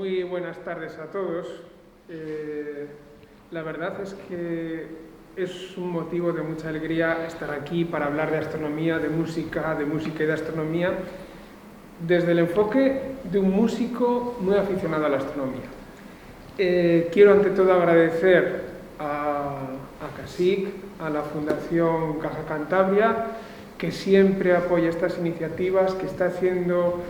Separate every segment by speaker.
Speaker 1: muy buenas tardes a todos. La verdad es que es un motivo de mucha alegría estar aquí para hablar de astronomía, de música y de astronomía, desde el enfoque de un músico muy aficionado a la astronomía. Quiero ante todo agradecer a CSIC, a la Fundación Caja Cantabria, que siempre apoya estas iniciativas, que está haciendo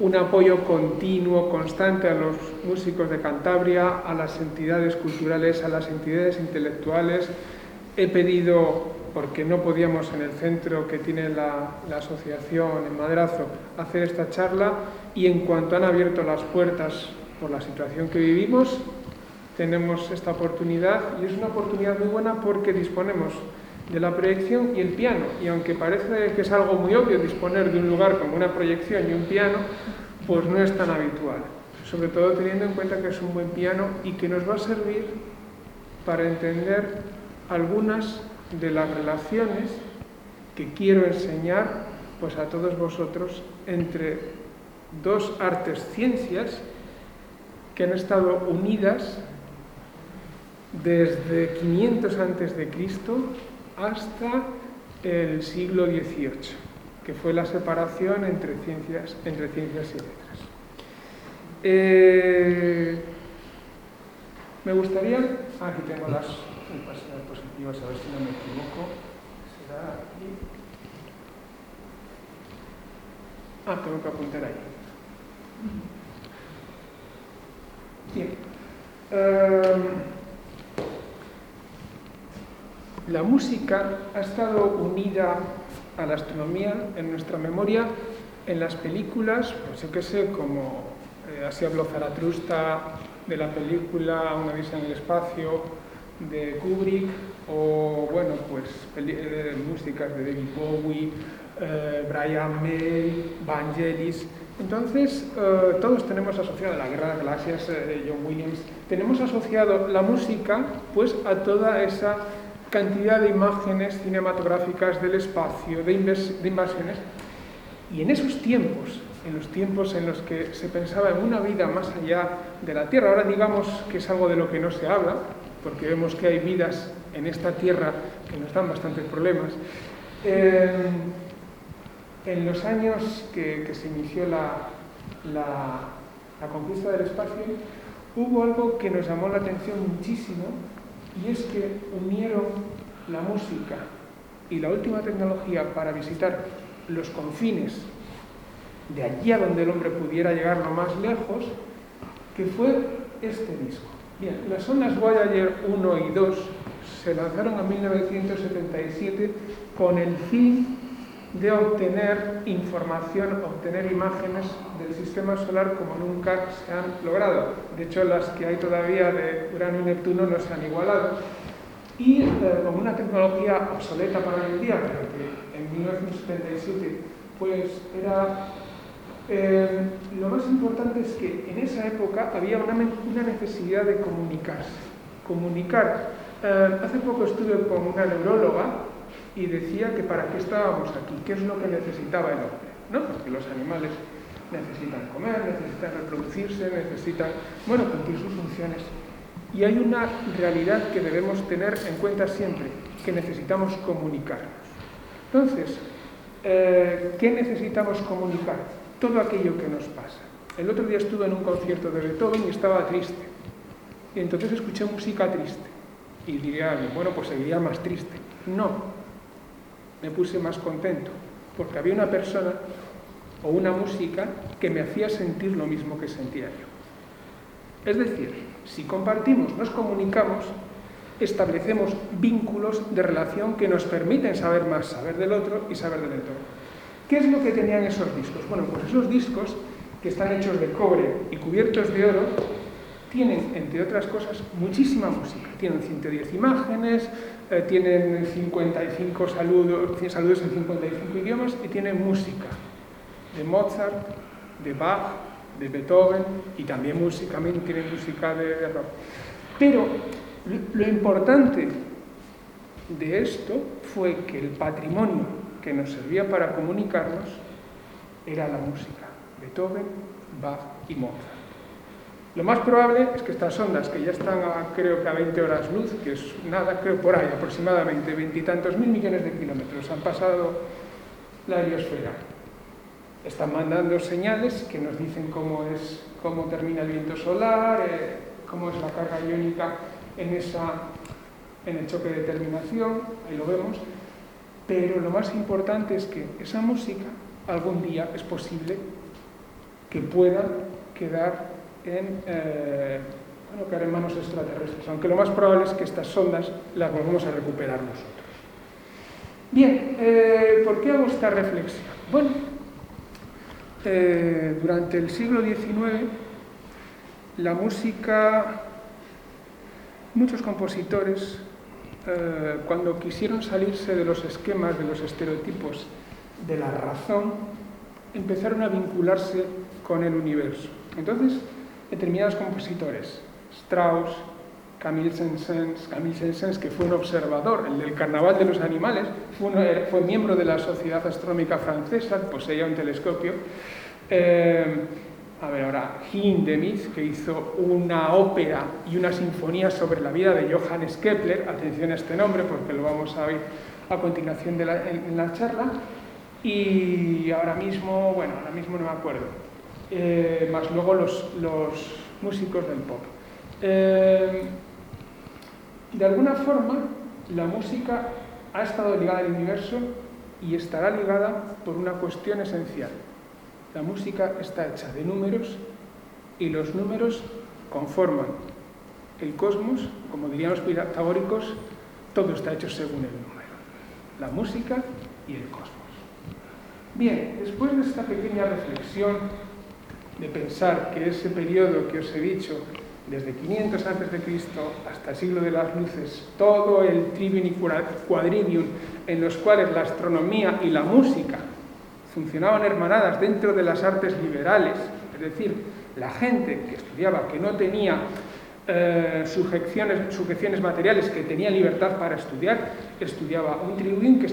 Speaker 1: un apoyo continuo, constante a los músicos de Cantabria, a las entidades culturales, a las entidades intelectuales. He pedido, porque no podíamos en el centro que tiene la asociación en Madrazo, hacer esta charla, y en cuanto han abierto las puertas por la situación que vivimos, tenemos esta oportunidad, y es una oportunidad muy buena porque disponemos de la proyección y el piano, y aunque parece que es algo muy obvio disponer de un lugar como una proyección y un piano, pues no es tan habitual, sobre todo teniendo en cuenta que es un buen piano y que nos va a servir para entender algunas de las relaciones que quiero enseñar pues a todos vosotros entre dos artes ciencias que han estado unidas desde 500 a.C. hasta el siglo XVIII, que fue la separación entre ciencias y letras. Me gustaría... aquí tengo las diapositivas, a ver si no me equivoco. Será aquí. Tengo que apuntar ahí. Bien. La música ha estado unida a la astronomía en nuestra memoria en las películas, pues yo qué sé, como Así habló Zaratustra, de la película Una odisea en el espacio, de Kubrick, o bueno, pues músicas de David Bowie, Brian May, Vangelis. Entonces, todos tenemos asociado la Guerra de las Galaxias, John Williams, tenemos asociado la música pues a toda esa cantidad de imágenes cinematográficas del espacio, de invasiones. Y en esos tiempos, en los tiempos en los que se pensaba en una vida más allá de la Tierra, ahora digamos que es algo de lo que no se habla, porque vemos que hay vidas en esta Tierra que nos dan bastantes problemas. En los años que se inició la conquista del espacio, hubo algo que nos llamó la atención muchísimo, y es que unieron la música y la última tecnología para visitar los confines de allí a donde el hombre pudiera llegar lo más lejos, que fue este disco. Bien, las sondas Voyager 1 y 2 se lanzaron en 1977 con el fin de obtener información, obtener imágenes del sistema solar como nunca se han logrado. De hecho, las que hay todavía de Urano y Neptuno no se han igualado. Y con una tecnología obsoleta para hoy en día, pero que en 1977 pues era... lo más importante es que en esa época había una necesidad de comunicarse. Hace poco estuve con una neuróloga y decía que para qué estábamos aquí, qué es lo que necesitaba el hombre, ¿no? Porque los animales necesitan comer, necesitan reproducirse, necesitan, cumplir sus funciones. Y hay una realidad que debemos tener en cuenta siempre, que necesitamos comunicarnos. Entonces, ¿qué necesitamos comunicar? Todo aquello que nos pasa. El otro día estuve en un concierto de Beethoven y estaba triste. Y entonces escuché música triste. Y diría, bueno, pues seguiría más triste. No. Me puse más contento, porque había una persona o una música que me hacía sentir lo mismo que sentía yo. Es decir, si compartimos, nos comunicamos, establecemos vínculos de relación que nos permiten saber más, saber del otro y saber del entorno. ¿Qué es lo que tenían esos discos? Bueno, pues esos discos, que están hechos de cobre y cubiertos de oro, tienen, entre otras cosas, muchísima música. Tienen 110 imágenes, tienen 55 saludos en 55 idiomas, y tienen música de Mozart, de Bach, de Beethoven, y también tienen música de rock. Pero lo importante de esto fue que el patrimonio que nos servía para comunicarnos era la música, Beethoven, Bach y Mozart. Lo más probable es que estas ondas, que ya están creo que a 20 horas luz, que es nada, creo por ahí aproximadamente 20 y tantos mil millones de kilómetros, han pasado la heliosfera. Están mandando señales que nos dicen cómo termina el viento solar, cómo es la carga iónica en el choque de terminación, ahí lo vemos. Pero lo más importante es que esa música algún día es posible que pueda quedar en manos extraterrestres, aunque lo más probable es que estas ondas las volvamos a recuperar nosotros. Bien, ¿por qué hago esta reflexión? Bueno, durante el siglo XIX, la música, muchos compositores, cuando quisieron salirse de los esquemas, de los estereotipos de la razón, empezaron a vincularse con el universo. Entonces, determinados compositores, Strauss, Camille Saint-Saëns, que fue un observador, el del Carnaval de los Animales, fue miembro de la Sociedad Astronómica Francesa, poseía un telescopio. Hindemith, que hizo una ópera y una sinfonía sobre la vida de Johannes Kepler, atención a este nombre porque lo vamos a ver a continuación en la charla, y ahora mismo no me acuerdo. Más luego los músicos del pop. De alguna forma, la música ha estado ligada al universo y estará ligada por una cuestión esencial. La música está hecha de números y los números conforman el cosmos, como dirían los pitagóricos, todo está hecho según el número. La música y el cosmos. Bien, después de esta pequeña reflexión de pensar que ese periodo que os he dicho, desde 500 a.C. hasta el siglo de las luces, todo el trivium y quadrivium en los cuales la astronomía y la música funcionaban hermanadas dentro de las artes liberales, es decir, la gente que estudiaba, que no tenía sujeciones materiales, que tenía libertad para estudiar, estudiaba un trivium que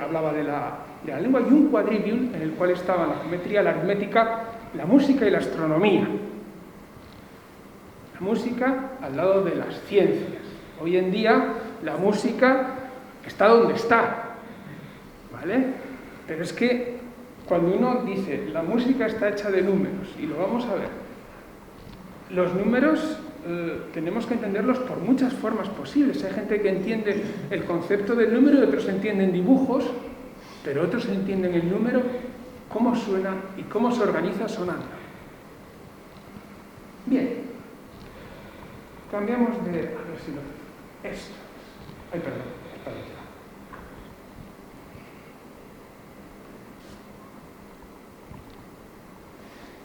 Speaker 1: hablaba de la lengua, y un quadrivium en el cual estaba la geometría, la aritmética, la música y la astronomía. La música al lado de las ciencias. Hoy en día la música está donde está, ¿vale? Pero es que cuando uno dice la música está hecha de números, y lo vamos a ver, los números tenemos que entenderlos por muchas formas posibles. Hay gente que entiende el concepto del número y otros entienden dibujos, pero otros entienden el número, cómo suena y cómo se organiza sonando. Bien, cambiamos de... A ver si lo... Esto. Ay, perdón.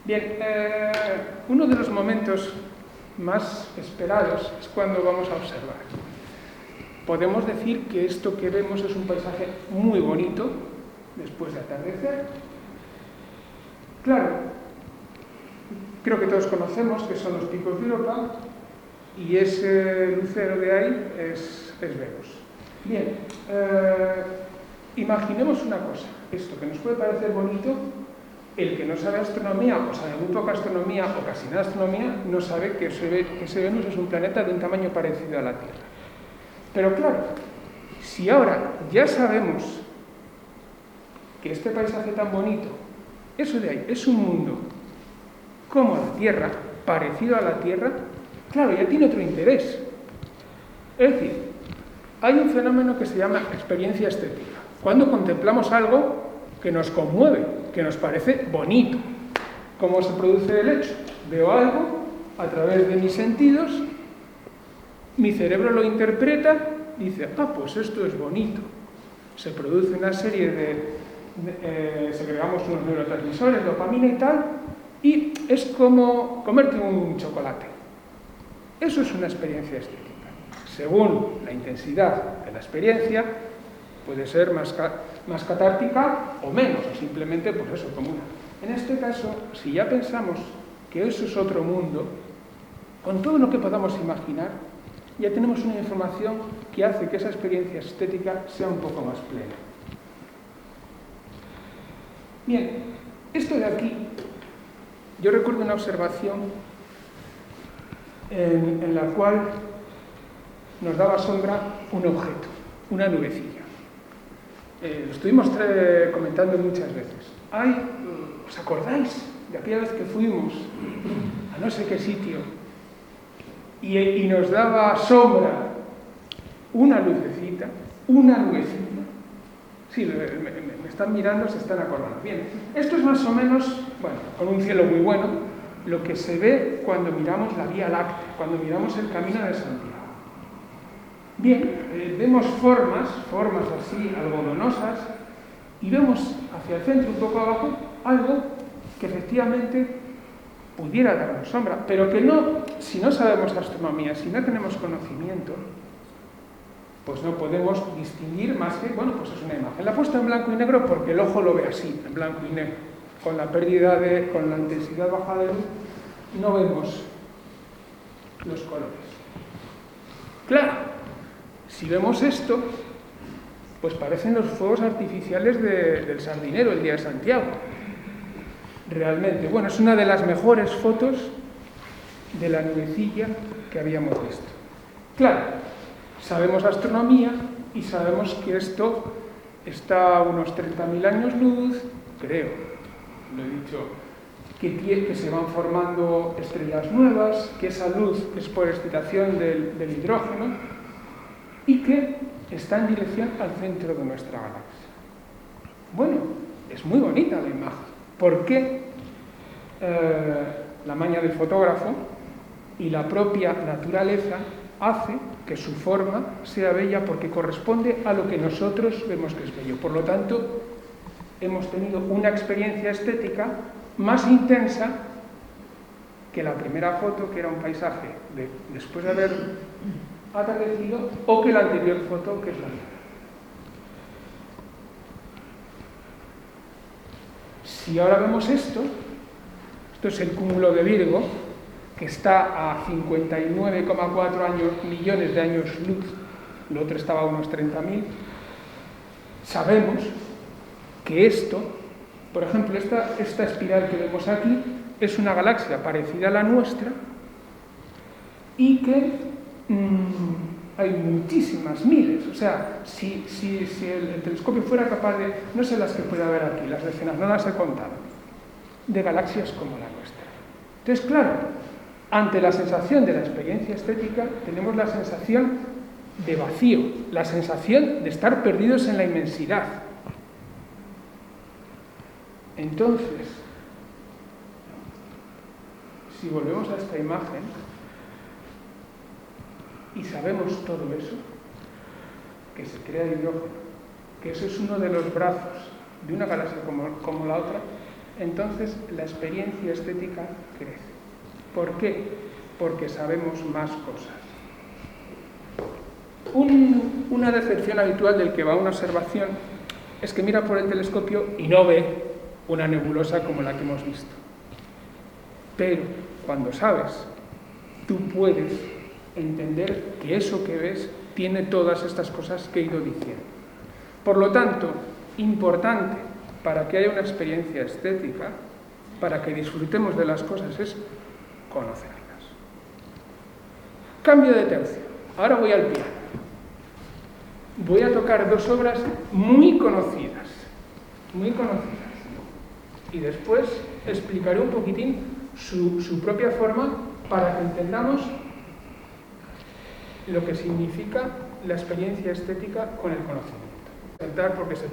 Speaker 1: Bien, uno de los momentos más esperados es cuando vamos a observar. Podemos decir que esto que vemos es un paisaje muy bonito después de atardecer. Claro, creo que todos conocemos que son los picos de Europa y ese lucero de ahí es Venus. Bien, imaginemos una cosa, esto que nos puede parecer bonito, el que no sabe astronomía, o sabe muy poca astronomía, o casi nada de astronomía, no sabe que ese Venus es un planeta de un tamaño parecido a la Tierra. Pero claro, si ahora ya sabemos que este paisaje tan bonito, eso de ahí, es un mundo como la Tierra, parecido a la Tierra, claro, ya tiene otro interés. Es decir, hay un fenómeno que se llama experiencia estética. Cuando contemplamos algo que nos conmueve, que nos parece bonito. ¿Cómo se produce el hecho? Veo algo a través de mis sentidos, mi cerebro lo interpreta, dice, pues esto es bonito. Se produce una serie segregamos unos neurotransmisores, dopamina y tal, y es como comerte un chocolate. Eso es una experiencia estética. Según la intensidad de la experiencia, puede ser más catártica o menos, o simplemente, pues eso, como una. En este caso, si ya pensamos que eso es otro mundo, con todo lo que podamos imaginar, ya tenemos una información que hace que esa experiencia estética sea un poco más plena. Bien, esto de aquí, yo recuerdo una observación en la cual nos daba sombra un objeto, una nubecilla. Lo estuvimos comentando muchas veces. ¿Os acordáis de aquella vez que fuimos a no sé qué sitio y nos daba sombra una lucecita, una nubecilla? Sí, me están mirando, se están acordando. Bien, esto es más o menos, bueno, con un cielo muy bueno, lo que se ve cuando miramos la Vía Láctea, cuando miramos el Camino de Santiago. Bien, vemos formas así algodonosas, y vemos hacia el centro, un poco abajo, algo que efectivamente pudiera darnos sombra, pero que no, si no sabemos astronomía, si no tenemos conocimiento, pues no podemos distinguir más que, bueno, pues es una imagen. La he puesto en blanco y negro porque el ojo lo ve así, en blanco y negro. Con la con la intensidad baja de luz, no vemos los colores. Claro, si vemos esto, pues parecen los fuegos artificiales del Sardinero el día de Santiago. Realmente, bueno, es una de las mejores fotos de la nubecilla que habíamos visto. Claro, sabemos astronomía y sabemos que esto está a unos 30.000 años luz, creo, lo he dicho, que se van formando estrellas nuevas, que esa luz es por excitación del hidrógeno y que está en dirección al centro de nuestra galaxia. Bueno, es muy bonita la imagen, porque la maña del fotógrafo y la propia naturaleza hace que su forma sea bella porque corresponde a lo que nosotros vemos que es bello. Por lo tanto, hemos tenido una experiencia estética más intensa que la primera foto, que era un paisaje después de haber atardecido, o que la anterior foto, que es la luna. Si ahora vemos esto es el cúmulo de Virgo, que está a 59,4 millones de años luz, el otro estaba a unos 30.000, sabemos que esto, por ejemplo, esta espiral que vemos aquí, es una galaxia parecida a la nuestra y que hay muchísimas miles. O sea, si el telescopio fuera capaz de, no sé las que puede haber aquí, las decenas, no las he contado, de galaxias como la nuestra. Entonces, claro, ante la sensación de la experiencia estética, tenemos la sensación de vacío, la sensación de estar perdidos en la inmensidad. Entonces, si volvemos a esta imagen y sabemos todo eso, que se crea hidrógeno, que eso es uno de los brazos de una galaxia como la otra, entonces la experiencia estética crece. ¿Por qué? Porque sabemos más cosas. Una decepción habitual del que va a una observación es que mira por el telescopio y no ve una nebulosa como la que hemos visto. Pero cuando sabes, tú puedes entender que eso que ves tiene todas estas cosas que he ido diciendo. Por lo tanto, importante para que haya una experiencia estética, para que disfrutemos de las cosas, es conocerlas. Cambio de tercio. Ahora voy al piano. Voy a tocar dos obras muy conocidas. Y después explicaré un poquitín su propia forma para que entendamos lo que significa la experiencia estética con el conocimiento. Porque se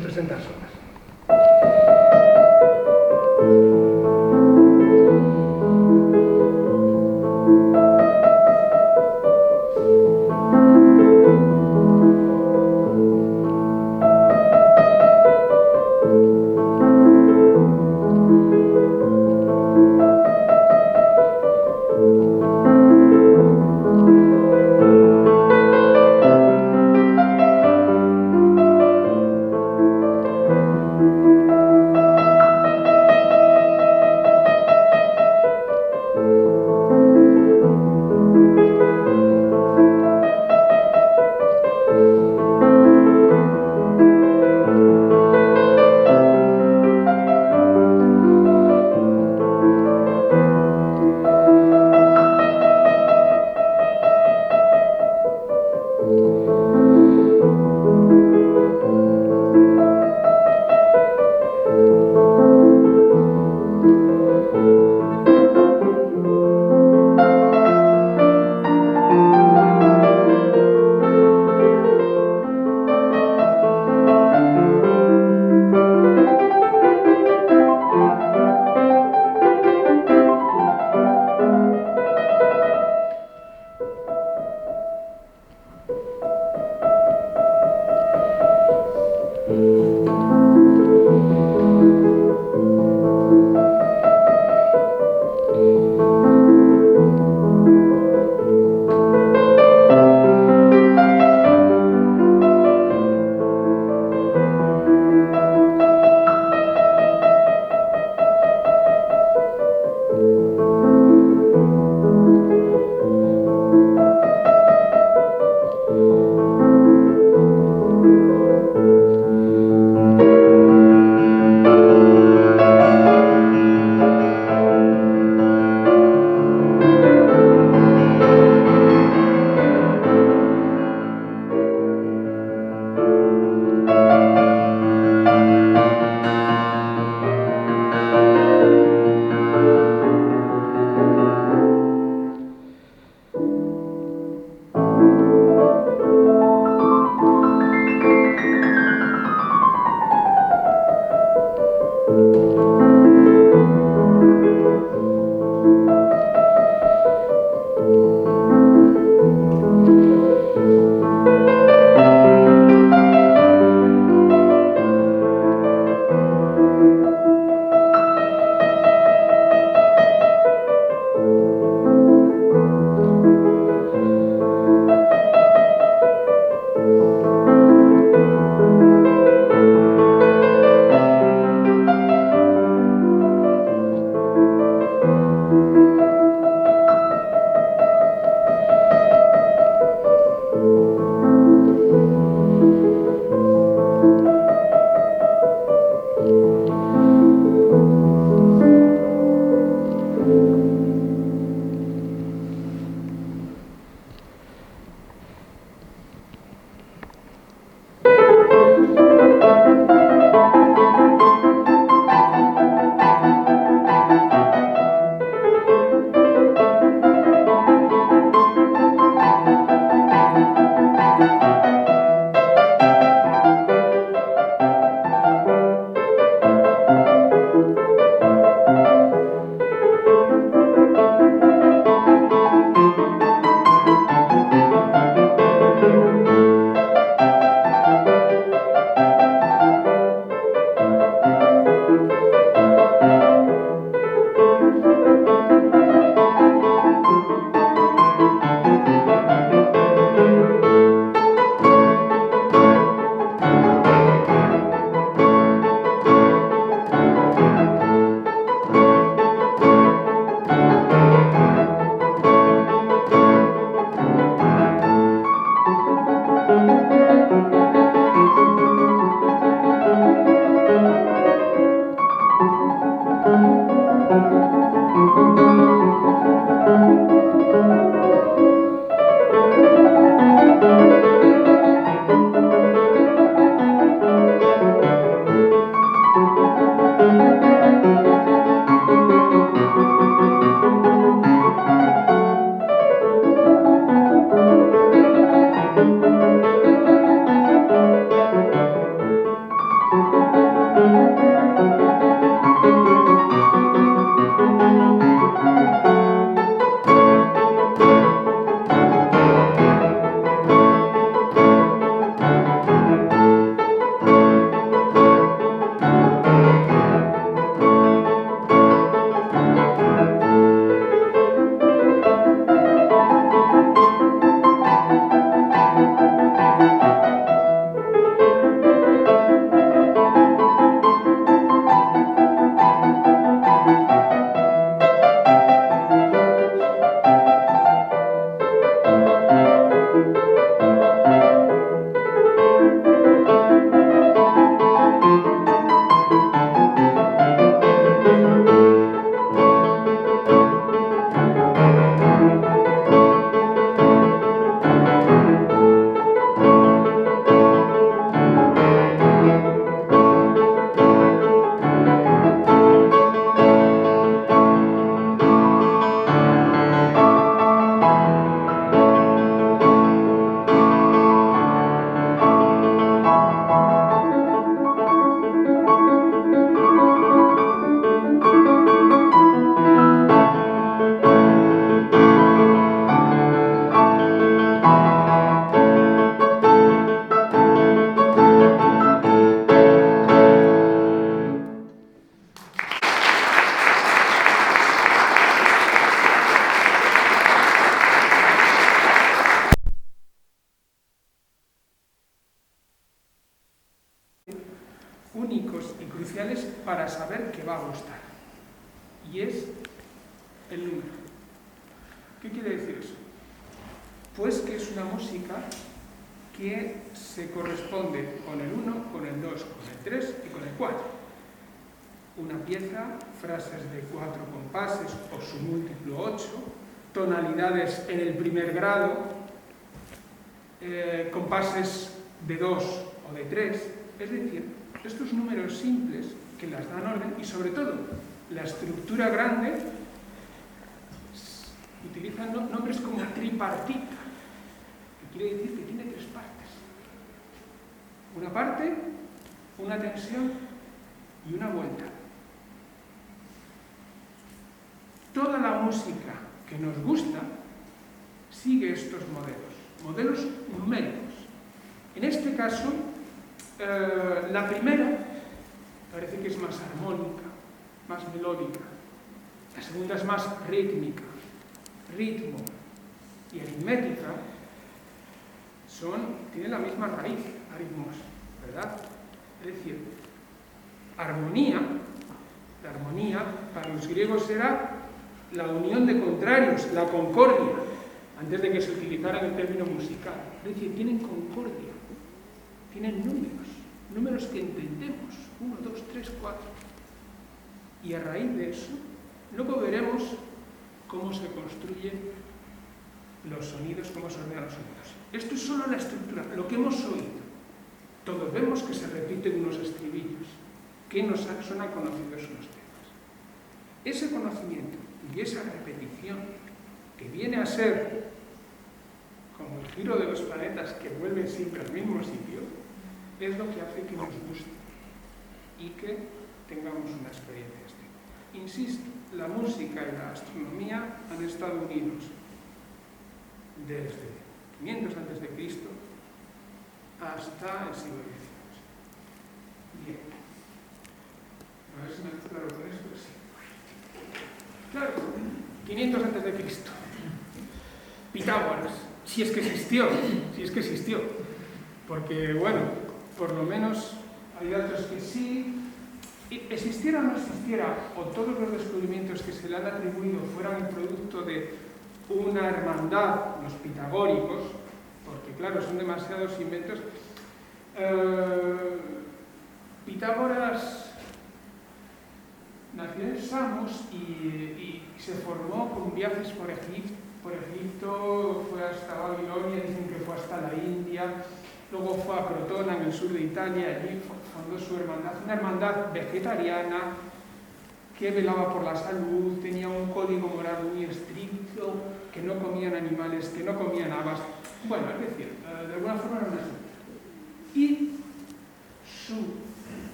Speaker 1: presentan solas. cruciales para saber que va a gustar. Y es el número. ¿Qué quiere decir eso? Pues que es una música que se corresponde con el 1, con el 2, con el 3 y con el 4. Una pieza, frases de 4 compases o su múltiplo 8, tonalidades en el primer grado, compases de 2 o de 3, es decir, estos números simples que las dan orden y sobre todo la estructura grande utilizan nombres como tripartita, que quiere decir que tiene 3 partes. Una parte, una tensión y una vuelta. Toda la música que nos gusta sigue estos modelos numéricos. En este caso, la primera parece que es más armónica, más melódica. La segunda es más rítmica, ritmo y aritmética tienen la misma raíz, aritmos, ¿verdad? Es decir, armonía, la armonía para los griegos era la unión de contrarios, la concordia, antes de que se utilizara el término musical. Es decir, tienen concordia, tienen números que entendemos, 1, 2, 3, 4. Y a raíz de eso, luego veremos cómo se construyen los sonidos, cómo se ordenan los sonidos. Esto es solo la estructura, lo que hemos oído. Todos vemos que se repiten unos estribillos, que nos suenan conocidos unos temas. Ese conocimiento y esa repetición, que viene a ser como el giro de los planetas que vuelven siempre al mismo sitio, es lo que hace que nos guste y que tengamos una experiencia de este. Insisto, la música y la astronomía han estado unidos desde 500 a.C. hasta el siglo XIX. Bien. A ver si me queda claro con esto. Sí. Claro, 500 a.C. Pitágoras, si es que existió. Porque, bueno, por lo menos hay datos que sí. Existiera o no existiera, o todos los descubrimientos que se le han atribuido fueran el producto de una hermandad, los pitagóricos, porque claro, son demasiados inventos. Pitágoras nació en Samos y se formó con viajes por Egipto, fue hasta Babilonia, dicen que fue hasta la India, luego fue a Crotona, en el sur de Italia, allí fundó su hermandad, una hermandad vegetariana que velaba por la salud, tenía un código moral muy estricto, que no comían animales, que no comían habas. Bueno, es decir, de alguna forma era una secta. Y su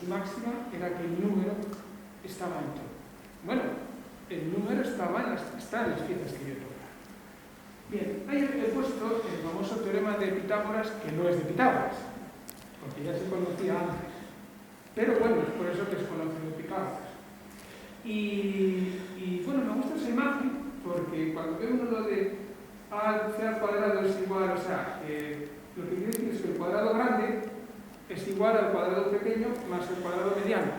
Speaker 1: máxima era que el número estaba en todo. Bueno, el número está en las piezas que yo toco. Bien, ahí he puesto el famoso teorema de Pitágoras, que no es de Pitágoras, porque ya se conocía antes. Pero bueno, es por eso que se conoce de Pitágoras. Y bueno, me gusta esa imagen, porque cuando ve uno lo de c al cuadrado es igual, o sea, lo que quiere decir es que el cuadrado grande es igual al cuadrado pequeño más el cuadrado mediano.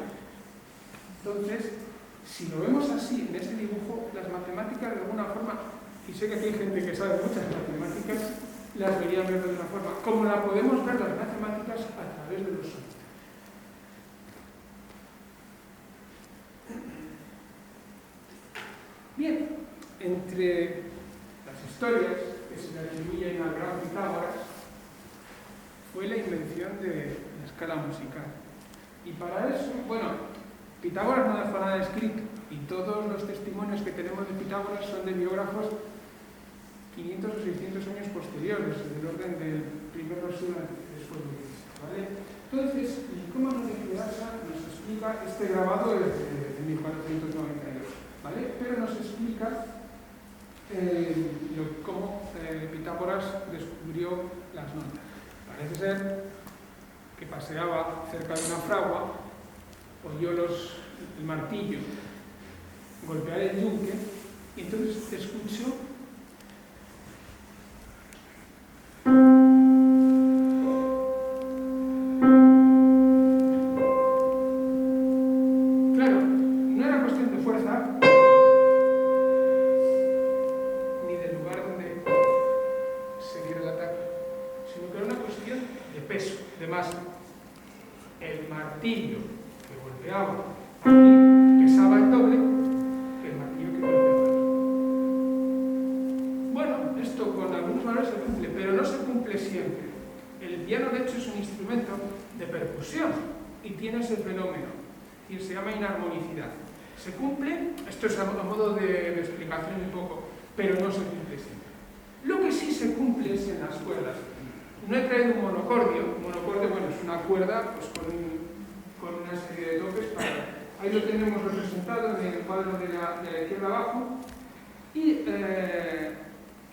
Speaker 1: Entonces, si lo vemos así, en ese dibujo, las matemáticas de alguna forma, y sé que aquí hay gente que sabe muchas matemáticas, las deberían ver de otra forma, como la podemos ver las matemáticas a través de los sonidos. Bien, entre las historias que se le atribuyen al gran Pitágoras fue la invención de la escala musical. Y para eso, bueno, Pitágoras no dejó nada escrito, y todos los testimonios que tenemos de Pitágoras son de biógrafos 500 o 600 años posteriores, del orden del primero siglo después de Cristo, ¿vale? Entonces, Nicómaco de Cleasa nos explica, este grabado es de 1492, ¿vale? Pero nos explica cómo Pitágoras descubrió las notas. Parece ser que paseaba cerca de una fragua, oyó el martillo golpear el yunque y entonces escuchó esto con algunos valores se cumple, pero no se cumple siempre. El piano, de hecho, es un instrumento de percusión y tiene ese fenómeno, y se llama inarmonicidad. Se cumple, esto es a modo de explicación un poco, pero no se cumple siempre. Lo que sí se cumple es en las cuerdas. No he traído un monocordio. Un monocordio, bueno, es una cuerda pues, con una serie de toques. Ahí lo tenemos representado en el cuadro de la izquierda abajo. Y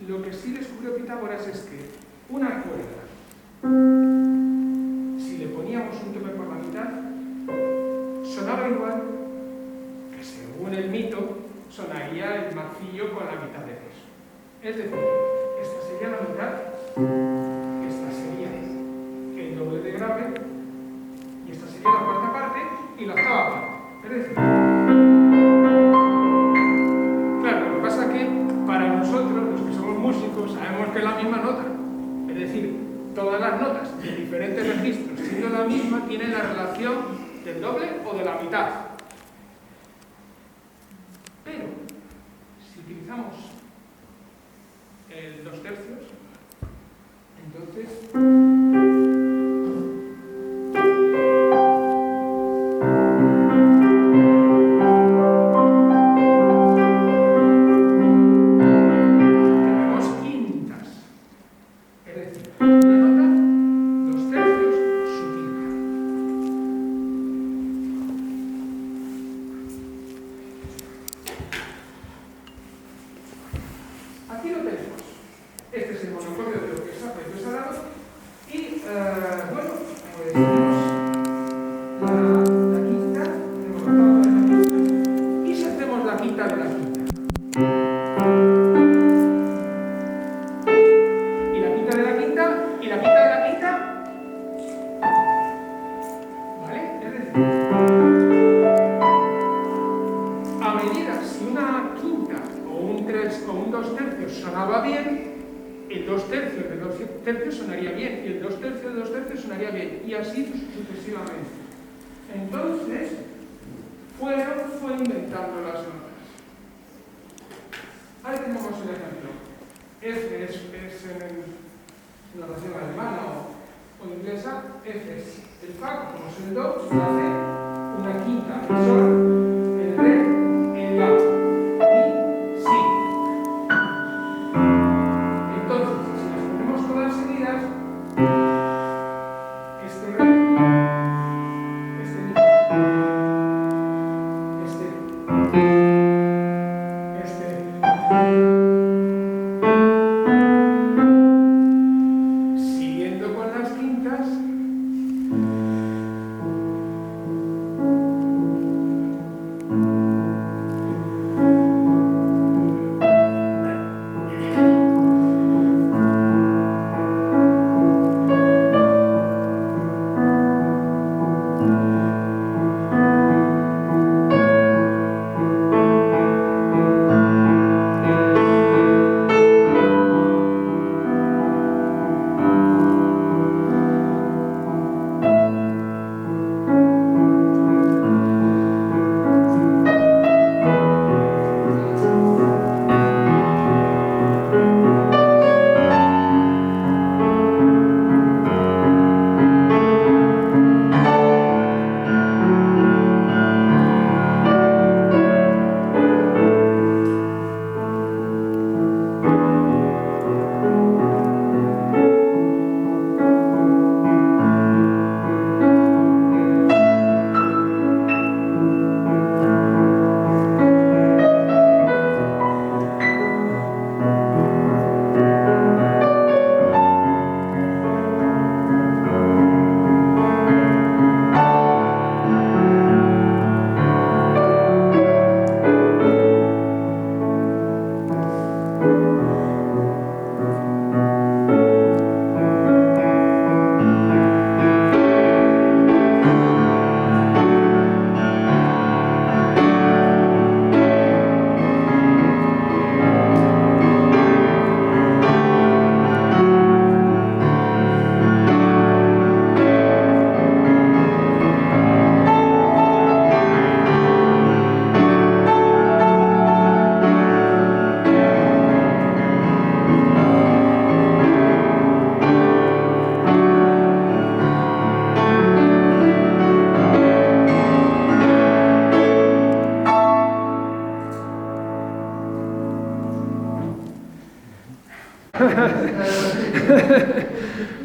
Speaker 1: lo que sí descubrió Pitágoras es que una cuerda, si le poníamos un toque por la mitad, sonaba igual que, según el mito, sonaría el martillo con la mitad de peso. Es decir, esta sería la mitad, esta sería el doble de grave, y esta sería la cuarta parte y la octava parte. Es decir, claro, lo que pasa es que para nosotros, los que somos músicos, sabemos que es la misma nota. Es decir, todas las notas de diferentes registros, siendo la misma, tienen la relación del doble o de la mitad. Pero, si utilizamos el 2/3, entonces tenemos quintas, es decir, una nota 2/3 su quinta. Aquí lo tenemos. Este es el monocordio de lo que os ha dado. Y, bueno, pues tenemos la quinta, tenemos la octava de la quinta, y si hacemos la quinta de la quinta, y la quinta de la quinta, y la quinta de la quinta, ¿vale? Es decir, a medida, si una quinta o un 3 o un 2/3 sonaba bien, el 2/3 de 2/3 sonaría bien, y el 2/3 de 2/3 sonaría bien, y así sucesivamente. Entonces, fue inventando las notas. Ahí tenemos el ejemplo. F es en notación alemana o inglesa, F es el Fa, como es el Do, se hace una quinta, el Sol, el Re, el La, Mi, Si. Entonces, si las ponemos todas seguidas, este Re, este Mi, siguiendo con las quintas,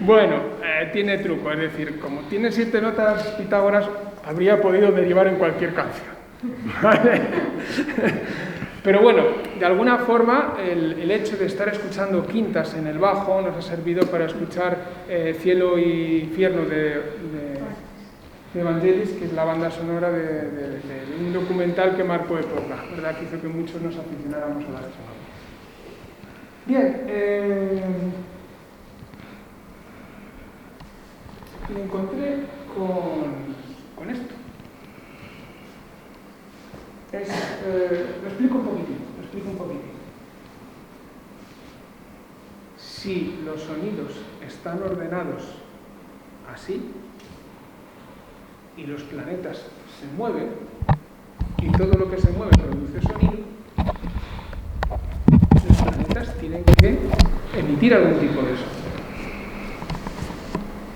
Speaker 1: Bueno, tiene truco, es decir, como tiene 7 notas Pitágoras, habría podido derivar en cualquier canción. ¿Vale? Pero bueno, de alguna forma el hecho de estar escuchando quintas en el bajo nos ha servido para escuchar Cielo y Infierno de Evangelis, que es la banda sonora de un documental que marcó época, ¿verdad? Que hizo que muchos nos aficionáramos a la sonora. Bien, me encontré con esto. Lo explico un poquitín. Si los sonidos están ordenados así y los planetas se mueven y todo lo que se mueve produce sonido, los planetas tienen que emitir algún tipo de sonido.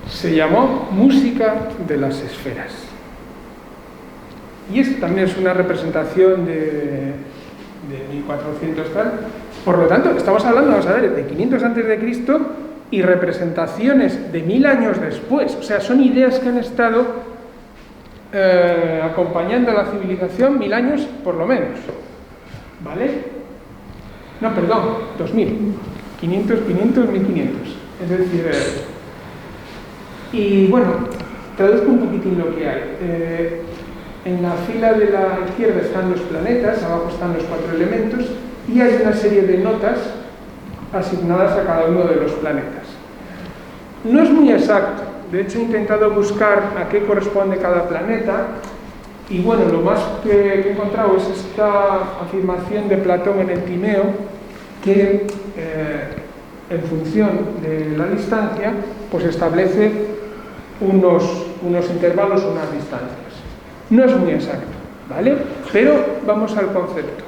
Speaker 1: Se llamó música de las esferas. Y esto también es una representación de 1400 tal. Por lo tanto, estamos hablando, vamos a ver, de 500 a.C. y representaciones de 1000 años después. O sea, son ideas que han estado acompañando a la civilización 1000 años por lo menos. ¿Vale? No, perdón, 2000. 500, 1500. Es decir, y bueno, traduzco un poquitín lo que hay. En la fila de la izquierda están los planetas, abajo están los 4 elementos y hay una serie de notas asignadas a cada uno de los planetas. No es muy exacto, de hecho he intentado buscar a qué corresponde cada planeta y bueno, lo más que he encontrado es esta afirmación de Platón en el Timeo que en función de la distancia pues establece unos intervalos, unas distancias. No es muy exacto, ¿vale? Pero vamos al concepto.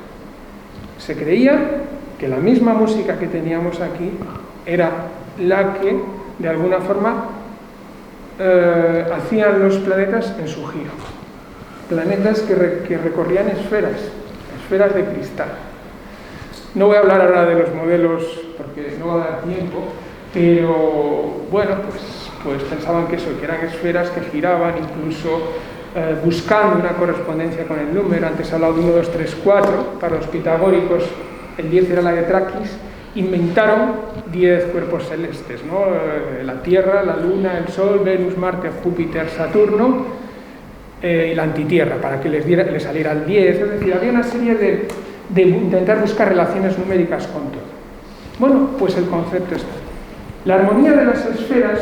Speaker 1: Se creía que la misma música que teníamos aquí era la que, de alguna forma, hacían los planetas en su giro. Planetas que recorrían esferas de cristal. No voy a hablar ahora de los modelos porque no va a dar tiempo, pero bueno, pues pensaban que eran esferas que giraban incluso buscando una correspondencia con el número. Antes he hablado de 1, 2, 3, 4, para los pitagóricos el 10 era la de Traquis, inventaron 10 cuerpos celestes, ¿no? La Tierra, la Luna, el Sol, Venus, Marte, Júpiter, Saturno y la antitierra, para que les saliera el 10, es decir, había una serie de intentar buscar relaciones numéricas con todo. Bueno, pues el concepto está. La armonía de las esferas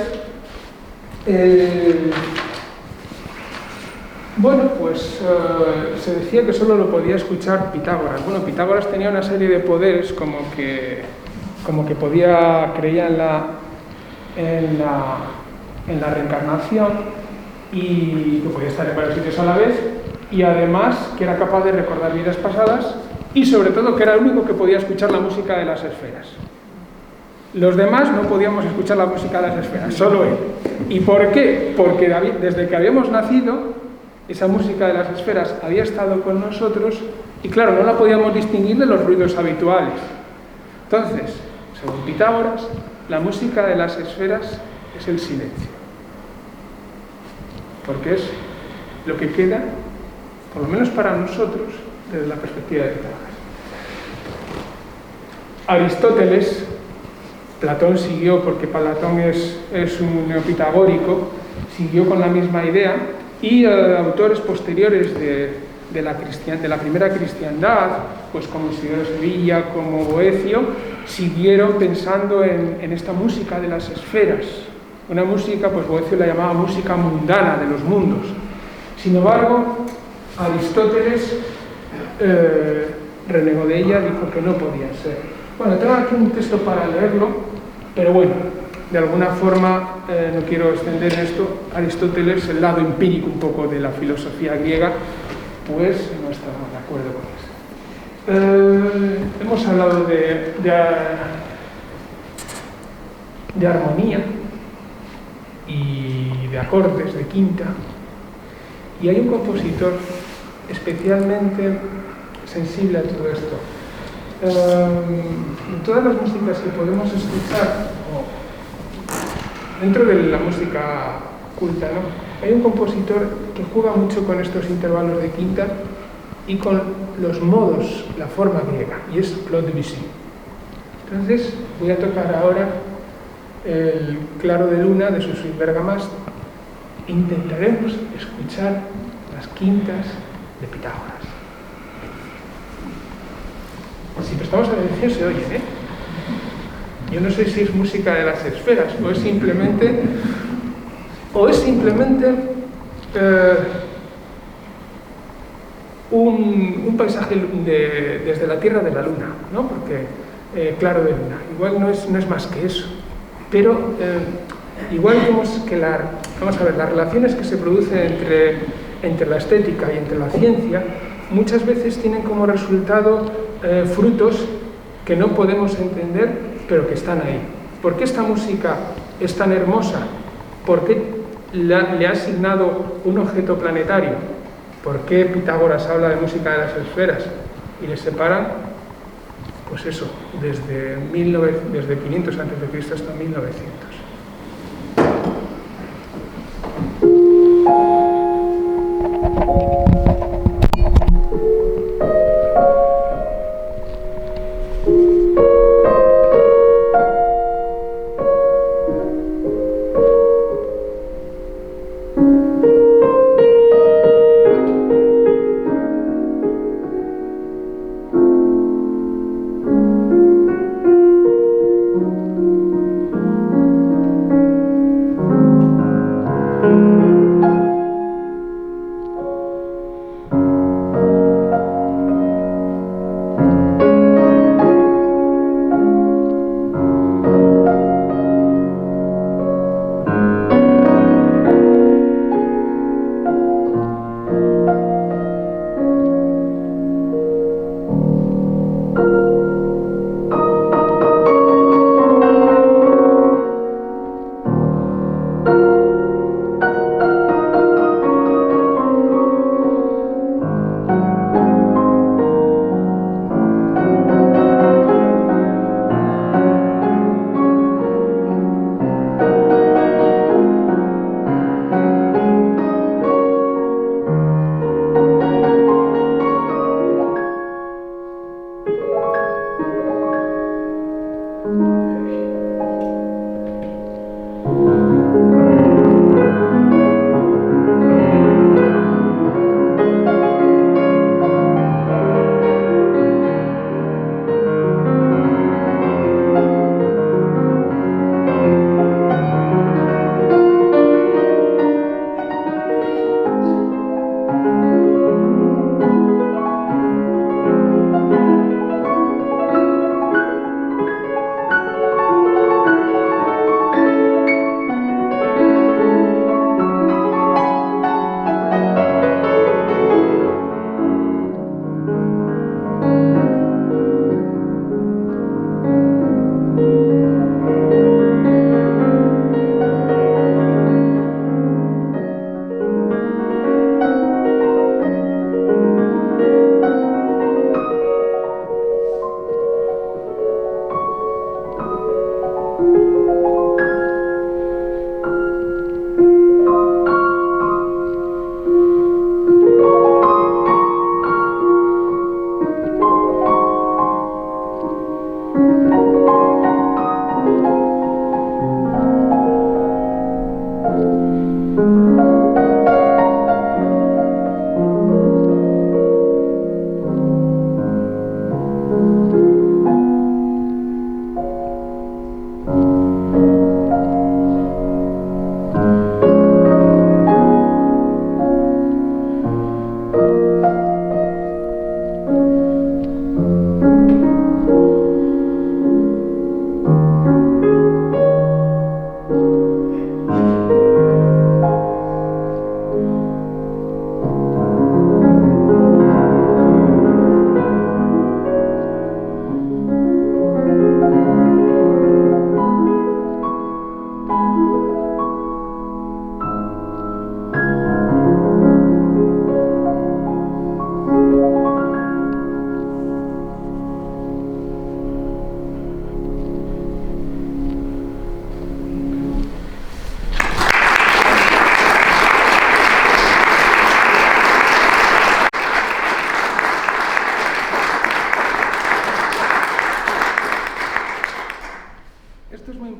Speaker 1: bueno, pues se decía que solo lo podía escuchar Pitágoras. Bueno, Pitágoras tenía una serie de poderes como que creía en la reencarnación y que podía estar en varios sitios a la vez y además que era capaz de recordar vidas pasadas y sobre todo que era el único que podía escuchar la música de las esferas. Los demás no podíamos escuchar la música de las esferas, solo él. ¿Y por qué? Porque desde que habíamos nacido esa música de las esferas había estado con nosotros y claro, no la podíamos distinguir de los ruidos habituales. Entonces, según Pitágoras, la música de las esferas es el silencio. Porque es lo que queda, por lo menos para nosotros, desde la perspectiva de Pitágoras. Aristóteles, Platón siguió, porque Platón es un neopitagórico, siguió con la misma idea. Y autores posteriores de la primera cristiandad, pues como Isidoro de Sevilla, como Boecio, siguieron pensando en esta música de las esferas. Una música, pues Boecio la llamaba música mundana, de los mundos. Sin embargo, Aristóteles renegó de ella, dijo que no podía ser. Bueno, tengo aquí un texto para leerlo, pero bueno, de alguna forma, no quiero extender esto, Aristóteles, el lado empírico un poco de la filosofía griega, pues no estaba de acuerdo con esto. Hemos hablado de armonía y de acordes, de quinta, y hay un compositor especialmente sensible a todo esto. en todas las músicas que podemos escuchar, dentro de la música culta, ¿no? Hay un compositor que juega mucho con estos intervalos de quinta y con los modos, la forma griega, y es Claude Debussy. Entonces voy a tocar ahora el Claro de Luna de su suite Bergamasque. Intentaremos escuchar las quintas de Pitágoras. Si prestamos atención se oyen, ¿eh? Yo no sé si es música de las esferas o es simplemente un paisaje desde la Tierra de la Luna, ¿no? Porque Claro de Luna, igual no es más que eso, pero igual vemos que vamos a ver, las relaciones que se producen entre la estética y entre la ciencia muchas veces tienen como resultado frutos que no podemos entender, pero que están ahí. ¿Por qué esta música es tan hermosa? ¿Por qué le ha asignado un objeto planetario? ¿Por qué Pitágoras habla de música de las esferas? Y le separan, pues eso, desde 500 a.C. hasta 1900.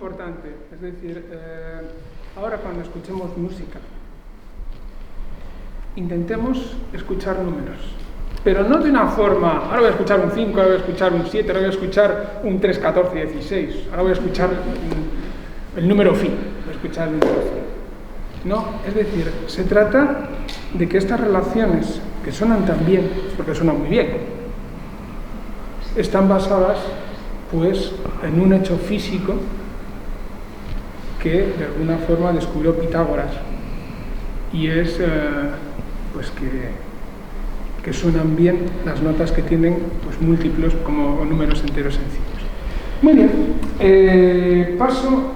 Speaker 1: importante. Es decir, ahora cuando escuchemos música, intentemos escuchar números. Pero no de una forma, ahora voy a escuchar un 5, ahora voy a escuchar un 7, ahora voy a escuchar un 3, 14, 16, ahora voy a escuchar el número fi, voy a escuchar el número fi. No, es decir, se trata de que estas relaciones, que suenan tan bien, porque suenan muy bien, están basadas, pues, en un hecho físico que, de alguna forma, descubrió Pitágoras, y es, pues, que suenan bien las notas que tienen pues múltiplos como números enteros sencillos. Muy bien, paso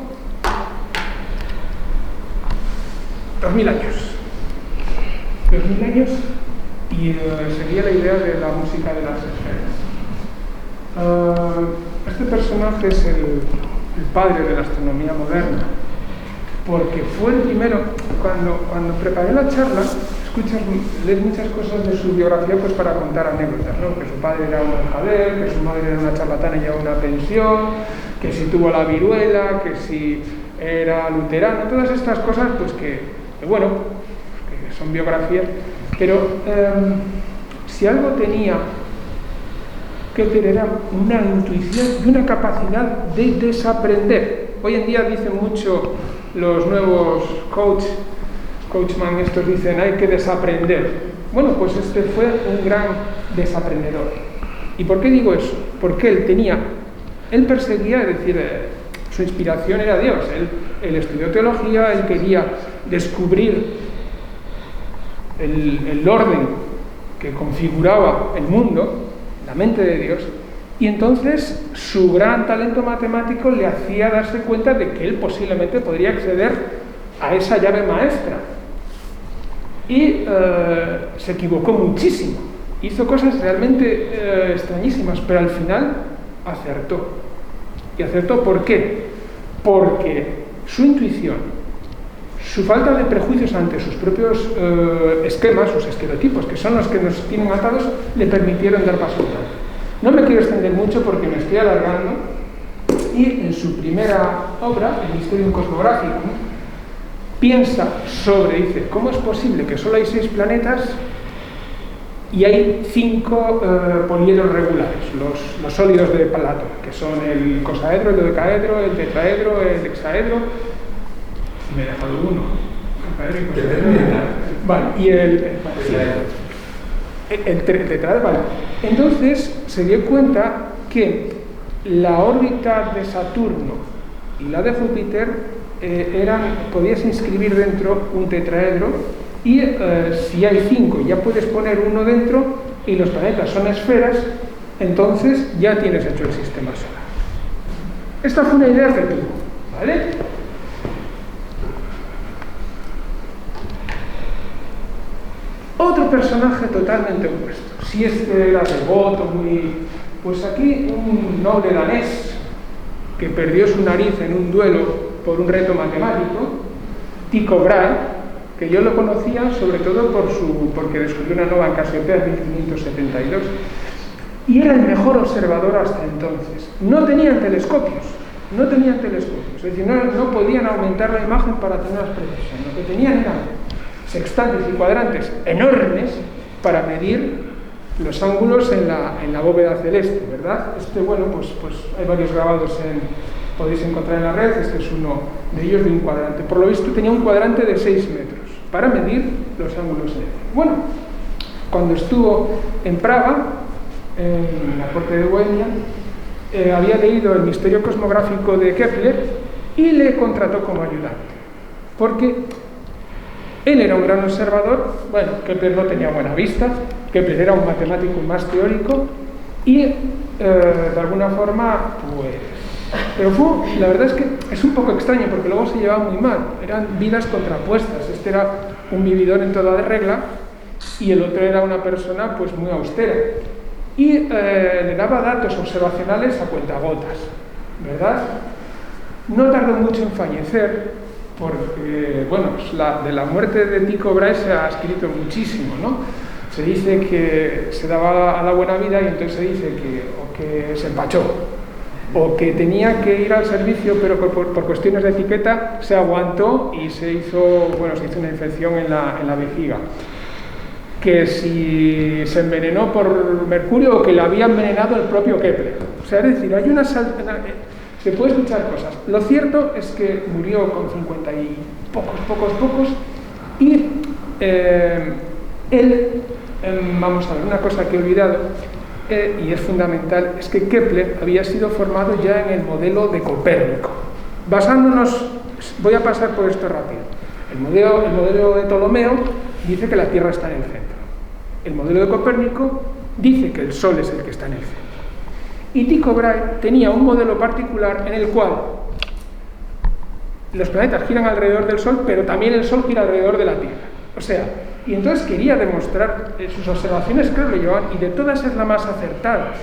Speaker 1: 2000 años. 2000 años y seguía la idea de la música de las esferas. Este personaje es el padre de la astronomía moderna, porque fue el primero, cuando preparé la charla, lees muchas cosas de su biografía pues para contar anécdotas, ¿no? Que su padre era un mercader, que su madre era una charlatana y llevaba una pensión, que si tuvo la viruela, que si era luterano, todas estas cosas pues que bueno, que son biografías, pero si algo tenía Kepler era una intuición y una capacidad de desaprender. Hoy en día dicen mucho los nuevos coachman estos dicen hay que desaprender. Bueno, pues este fue un gran desaprendedor. ¿Y por qué digo eso? Porque él perseguía, es decir, su inspiración era Dios. Él estudió teología, él quería descubrir el orden que configuraba el mundo, la mente de Dios, y entonces su gran talento matemático le hacía darse cuenta de que él posiblemente podría acceder a esa llave maestra. Y se equivocó muchísimo, hizo cosas realmente extrañísimas, pero al final acertó. ¿Y acertó por qué? Porque su intuición, su falta de prejuicios ante sus propios esquemas, sus estereotipos, que son los que nos tienen atados, le permitieron dar paso atrás. No me quiero extender mucho porque me estoy alargando, y en su primera obra, El Mysterium Cosmográficum, piensa dice, ¿cómo es posible que solo hay 6 planetas y hay 5 poliedros regulares, los sólidos de Platón, que son el cosaedro, el dodecaedro, el tetraedro, el hexaedro, me he dejado uno, vale, y el tetraedro, vale. Entonces se dio cuenta que la órbita de Saturno y la de Júpiter podías inscribir dentro un tetraedro, y si hay 5 ya puedes poner uno dentro y los planetas son esferas, entonces ya tienes hecho el sistema solar. Esta fue una idea que tuvo, ¿vale? Otro personaje totalmente opuesto. Si este era devoto, pues aquí un noble danés que perdió su nariz en un duelo por un reto matemático, Tycho Brahe, que yo lo conocía sobre todo porque descubrió una nova en Casiopea en 1572, y era el mejor observador hasta entonces. No tenían telescopios, es decir, no podían aumentar la imagen para tener más precisión. Lo que tenían eran sextantes y cuadrantes enormes para medir los ángulos en la bóveda celeste, ¿verdad? Bueno, pues hay varios grabados podéis encontrar en la red. Este es uno de ellos, de un cuadrante. Por lo visto tenía un cuadrante de 6 metros para medir los ángulos en el. Bueno, cuando estuvo en Praga, en la corte de Bohemia, había leído el Misterio Cosmográfico de Kepler y le contrató como ayudante, porque él era un gran observador. Bueno, Kepler no tenía buena vista, Kepler era un matemático más teórico, y de alguna forma, pues... Pero la verdad es que es un poco extraño, porque luego se llevaba muy mal, eran vidas contrapuestas. Este era un vividor en toda regla y el otro era una persona pues muy austera, y le daba datos observacionales a cuentagotas, ¿verdad? No tardó mucho en fallecer, porque, bueno, de la muerte de Tycho Brahe se ha escrito muchísimo, ¿no? Se dice que se daba a la buena vida, y entonces se dice que se empachó. o que tenía que ir al servicio, pero por cuestiones de etiqueta se aguantó y se hizo una infección en la vejiga. Que si se envenenó por mercurio o que le había envenenado el propio Kepler. O sea, es decir, se puede escuchar cosas. Lo cierto es que murió con 50 y pocos, y él, vamos a ver, una cosa que he olvidado, y es fundamental, es que Kepler había sido formado ya en el modelo de Copérnico. Basándonos, voy a pasar por esto rápido. El modelo de Ptolomeo dice que la Tierra está en el centro. El modelo de Copérnico dice que el Sol es el que está en el centro. Y Tycho Brahe tenía un modelo particular en el cual los planetas giran alrededor del Sol, pero también el Sol gira alrededor de la Tierra. O sea, y entonces quería demostrar, sus observaciones creo que lo llevaban, y de todas es la más acertada,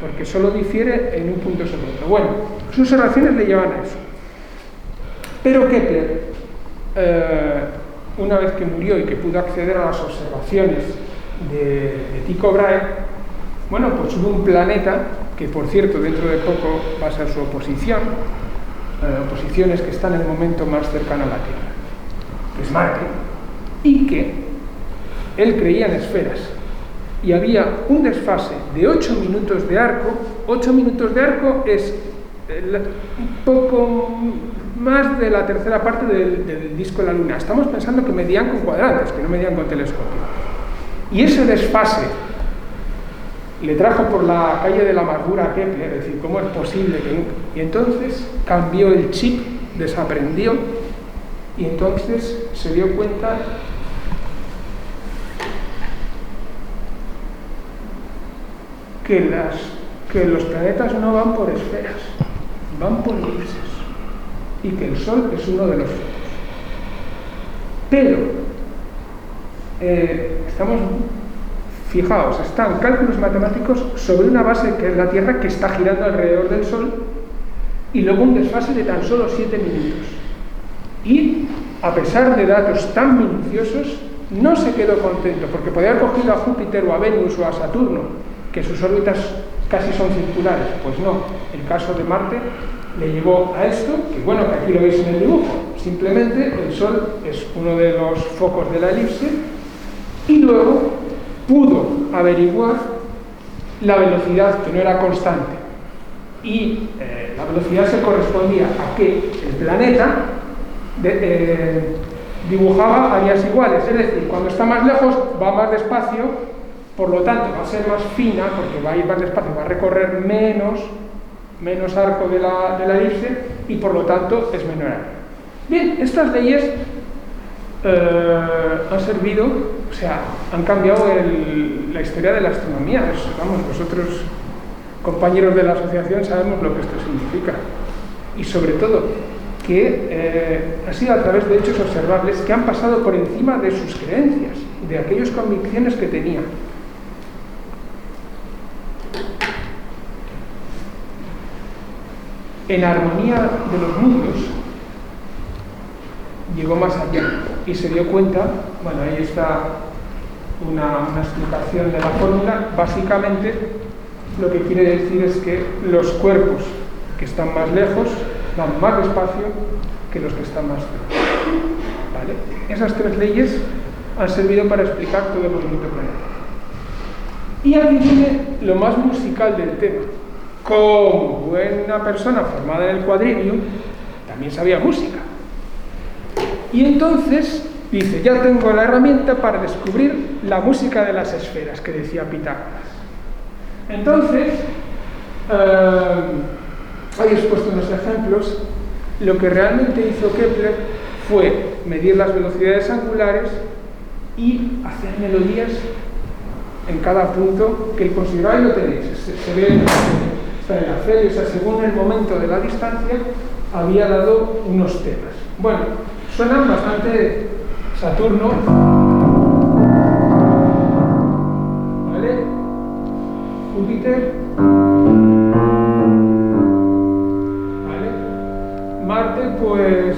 Speaker 1: porque solo difiere en un punto sobre otro. Bueno, sus observaciones le llevan a eso. Pero Kepler, una vez que murió y que pudo acceder a las observaciones de Tycho Brahe, bueno, pues hubo un planeta que, por cierto, dentro de poco va a ser su oposición, oposiciones que están en el momento más cercano a la Tierra, que es Marte, y que él creía en esferas, y había un desfase de 8 minutos de arco. 8 minutos de arco es un poco más de la tercera parte del disco de la Luna. Estamos pensando que medían con cuadrantes, que no medían con telescopio. Y ese desfase le trajo por la calle de la amargura a Kepler, es decir, ¿cómo es posible que...? Y entonces cambió el chip, desaprendió, y entonces se dio cuenta que los planetas no van por esferas, van por elipses, y que el Sol es uno de los focos. Pero fijaos, están cálculos matemáticos sobre una base que es la Tierra, que está girando alrededor del Sol, y luego un desfase de tan solo 7 minutos. Y, a pesar de datos tan minuciosos, no se quedó contento, porque podía haber cogido a Júpiter o a Venus o a Saturno, que sus órbitas casi son circulares. Pues no, el caso de Marte le llevó a esto, que bueno, que aquí lo veis en el dibujo. Simplemente el Sol es uno de los focos de la elipse, y luego pudo averiguar la velocidad, que no era constante, y la velocidad se correspondía a que el planeta dibujaba áreas iguales, es decir, cuando está más lejos va más despacio, por lo tanto va a ser más fina, porque va a ir más despacio, va a recorrer menos arco de la elipse, y por lo tanto es menor área. Bien, estas leyes han servido, o sea, han cambiado la historia de la astronomía. Vamos, nosotros, compañeros de la asociación, sabemos lo que esto significa. Y sobre todo, que ha sido a través de hechos observables que han pasado por encima de sus creencias, de aquellas convicciones que tenían. En armonía de los mundos, llegó más allá y se dio cuenta, bueno, ahí está una explicación de la fórmula. Básicamente lo que quiere decir es que los cuerpos que están más lejos van más despacio que los que están más cerca, ¿vale? Esas 3 leyes han servido para explicar todo el movimiento planetario. Y aquí viene lo más musical del tema. Como buena persona formada en el quadrivium, también sabía música. Y entonces dice, ya tengo la herramienta para descubrir la música de las esferas, que decía Pitágoras. Entonces, ahí he puesto unos ejemplos. Lo que realmente hizo Kepler fue medir las velocidades angulares y hacer melodías en cada punto que él consideraba, y lo tenéis, se ve está en la feria, o sea, según el momento de la distancia, había dado unos temas. Bueno, suenan bastante Saturno, ¿vale? Júpiter, ¿vale? Marte, pues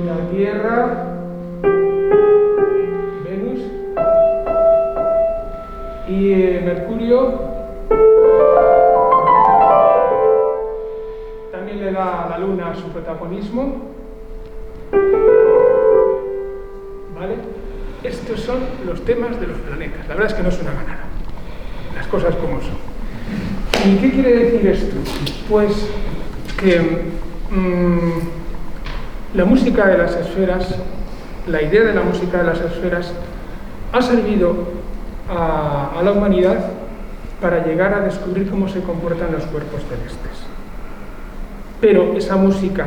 Speaker 1: la Tierra, Venus, y Mercurio, protagonismo. ¿Vale? Estos son los temas de los planetas. La verdad es que no suena a nada. Las cosas como son. ¿Y qué quiere decir esto? Pues que la música de las esferas, la idea de la música de las esferas, ha servido a la humanidad para llegar a descubrir cómo se comportan los cuerpos celestes. Pero esa música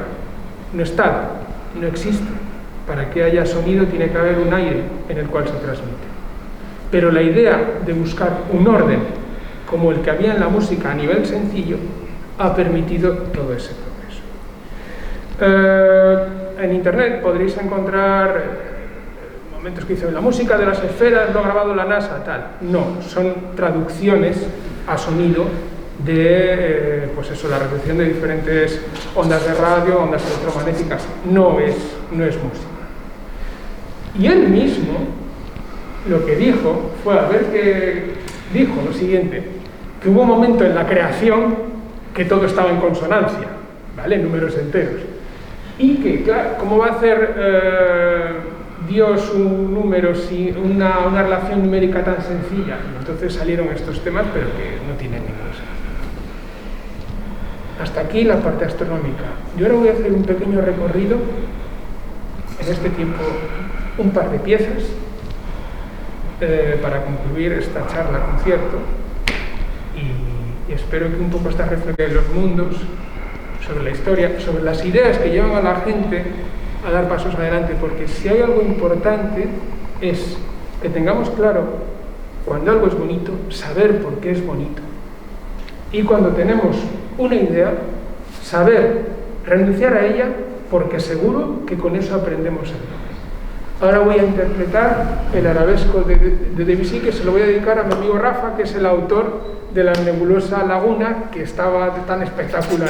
Speaker 1: no está, no existe. Para que haya sonido tiene que haber un aire en el cual se transmite. Pero la idea de buscar un orden como el que había en la música a nivel sencillo ha permitido todo ese progreso. En internet podréis encontrar momentos que dicen la música de las esferas lo ha grabado la NASA, tal. No, son traducciones a sonido de, pues eso, la reproducción de diferentes ondas de radio, ondas electromagnéticas. No es música. Y él mismo lo que dijo fue, dijo lo siguiente, que hubo un momento en la creación que todo estaba en consonancia, ¿vale? Números enteros. Y que, claro, ¿cómo va a hacer Dios un número, una relación numérica tan sencilla? Y entonces salieron estos temas, pero que no tienen ningún sentido. Hasta aquí la parte astronómica. Yo ahora voy a hacer un pequeño recorrido, en este tiempo, un par de piezas, para concluir esta charla concierto, y espero que un poco esta reflexión de los mundos, sobre la historia, sobre las ideas que llevan a la gente a dar pasos adelante, porque si hay algo importante es que tengamos claro cuando algo es bonito, saber por qué es bonito, y cuando tenemos una idea, saber renunciar a ella, porque seguro que con eso aprendemos algo. Ahora voy a interpretar el arabesco de Debussy, que se lo voy a dedicar a mi amigo Rafa, que es el autor de la nebulosa Laguna, que estaba tan espectacular.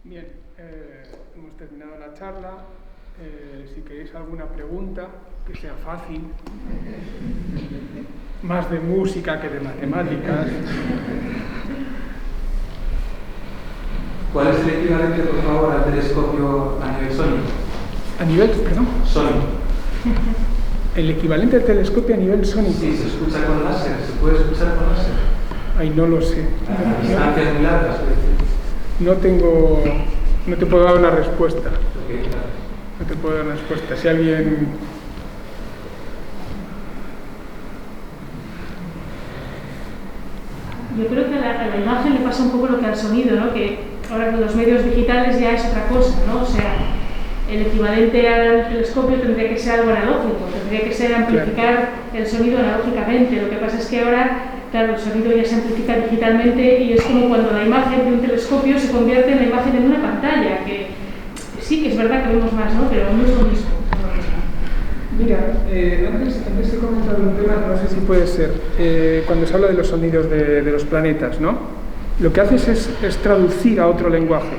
Speaker 1: Bien, hemos terminado la charla. Si queréis alguna pregunta, que sea fácil, más de música que de matemáticas.
Speaker 2: ¿Cuál es el equivalente, por favor, al telescopio a nivel sónico?
Speaker 1: ¿A nivel, perdón?
Speaker 2: Sónico.
Speaker 1: El equivalente al telescopio a nivel sónico.
Speaker 2: Sí, se escucha con láser, se puede escuchar con láser.
Speaker 1: Ay, no lo sé.
Speaker 2: A distancias muy largas,
Speaker 1: no te puedo dar una respuesta.
Speaker 2: Okay, claro.
Speaker 1: No te puedo dar una respuesta. Si alguien...
Speaker 3: Yo creo que a la imagen le pasa un poco lo que al sonido, ¿no? Que ahora con los medios digitales ya es otra cosa, ¿no? O sea, el equivalente al telescopio tendría que ser algo analógico, tendría que ser amplificar el sonido analógicamente. Lo que pasa es que ahora, claro, el sonido ya se amplifica digitalmente y es como cuando la imagen de un telescopio se convierte en la imagen en una pantalla, que sí que es verdad que vemos más, ¿no? Pero no es lo mismo.
Speaker 1: Mira, antes he comentado un tema, no sé si puede ser, cuando se habla de los sonidos de los planetas, ¿no? Lo que haces es traducir a otro lenguaje,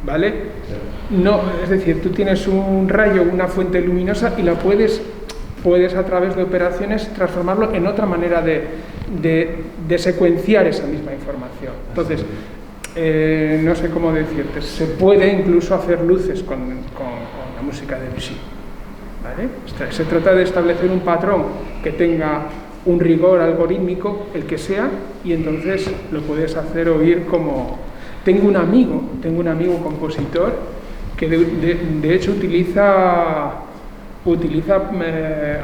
Speaker 1: ¿vale? No, es decir, tú tienes un rayo, una fuente luminosa y la puedes a través de operaciones transformarlo en otra manera de secuenciar esa misma información. Entonces, no sé cómo decirte, se puede incluso hacer luces con la música de Debussy, ¿vale? Se trata de establecer un patrón que tenga un rigor algorítmico, el que sea, y entonces lo puedes hacer oír como... Tengo un amigo compositor que de hecho utiliza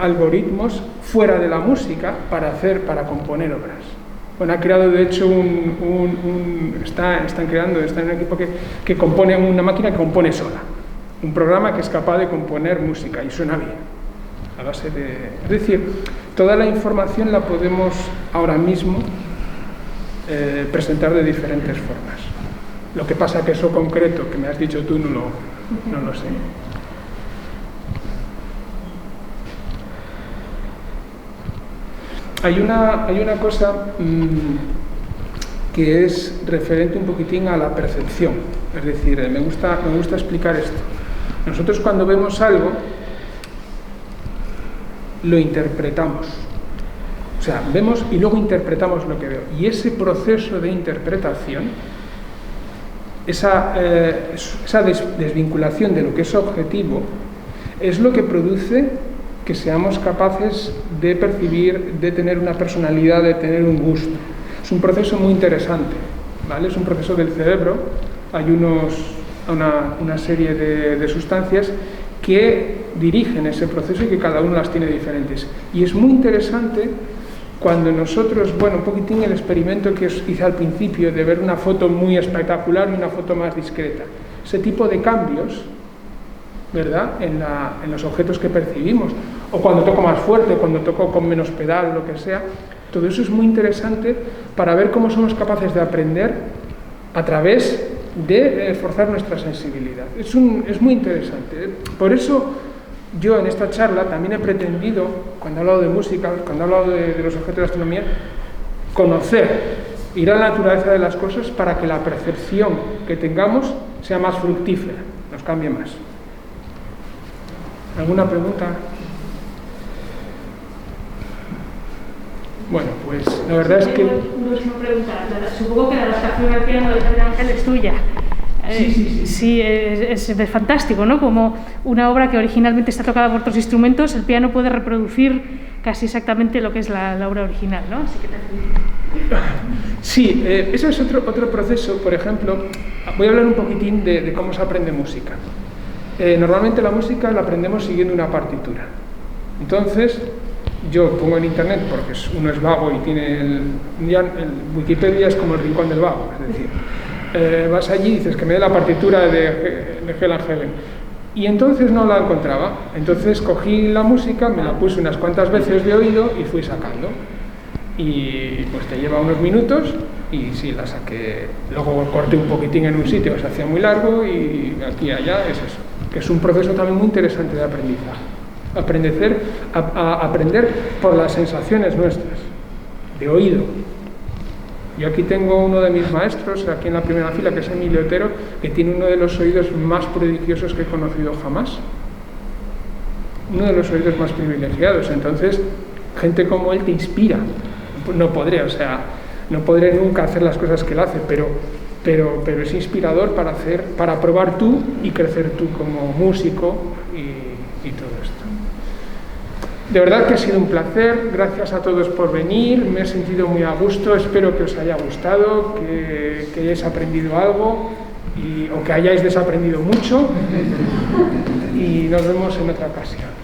Speaker 1: algoritmos fuera de la música para componer obras. Bueno, ha creado de hecho están en un equipo que compone, una máquina que compone sola, un programa que es capaz de componer música y suena bien, a base de... Es decir, toda la información la podemos ahora mismo presentar de diferentes formas. Lo que pasa que eso concreto que me has dicho tú no lo sé. Hay una cosa que es referente un poquitín a la percepción. Es decir, me gusta explicar esto. Nosotros cuando vemos algo, lo interpretamos. O sea, vemos y luego interpretamos lo que veo. Y ese proceso de interpretación, esa desvinculación de lo que es objetivo, es lo que produce que seamos capaces de percibir, de tener una personalidad, de tener un gusto. Es un proceso muy interesante, ¿vale? Es un proceso del cerebro. Hay una serie de sustancias que dirigen ese proceso y que cada uno las tiene diferentes. Y es muy interesante cuando nosotros, bueno, un poquitín el experimento que os hice al principio de ver una foto muy espectacular y una foto más discreta. Ese tipo de cambios, ¿verdad?, en los objetos que percibimos, o cuando toco más fuerte, cuando toco con menos pedal, lo que sea, todo eso es muy interesante para ver cómo somos capaces de aprender a través de forzar nuestra sensibilidad. Es muy interesante. Por eso yo en esta charla también he pretendido, cuando he hablado de música, cuando he hablado de los objetos de astronomía, conocer, ir a la naturaleza de las cosas para que la percepción que tengamos sea más fructífera, nos cambie más. ¿Alguna pregunta? Bueno, pues la verdad es que...
Speaker 3: Una pregunta. Supongo que la adaptación al piano de Javier Ángel es tuya. Sí, es fantástico, ¿no? Como una obra que originalmente está tocada por otros instrumentos, el piano puede reproducir casi exactamente lo que es la obra original, ¿no? Así que te felicito.
Speaker 1: Sí, eso es otro proceso. Por ejemplo, voy a hablar un poquitín de cómo se aprende música. Normalmente la música la aprendemos siguiendo una partitura. Entonces, yo pongo en internet, porque uno es vago y tiene el Wikipedia es como el rincón del vago, es decir, vas allí y dices que me dé la partitura de Helen Helen, y entonces no la encontraba. Entonces cogí la música, me la puse unas cuantas veces de oído y fui sacando, y pues te lleva unos minutos, y sí, la saqué. Luego corté un poquitín en un sitio que se hacía muy largo, y aquí y allá es eso, que es un proceso también muy interesante de aprendizaje. Aprender por las sensaciones nuestras, de oído. Yo aquí tengo uno de mis maestros, aquí en la primera fila, que es Emilio Otero, que tiene uno de los oídos más prodigiosos que he conocido jamás. Uno de los oídos más privilegiados. Entonces, gente como él te inspira. No podré nunca hacer las cosas que él hace, pero es inspirador para probar tú y crecer tú como músico y todo esto. De verdad que ha sido un placer, gracias a todos por venir, me he sentido muy a gusto, espero que os haya gustado, que hayáis aprendido algo o que hayáis desaprendido mucho, y nos vemos en otra ocasión.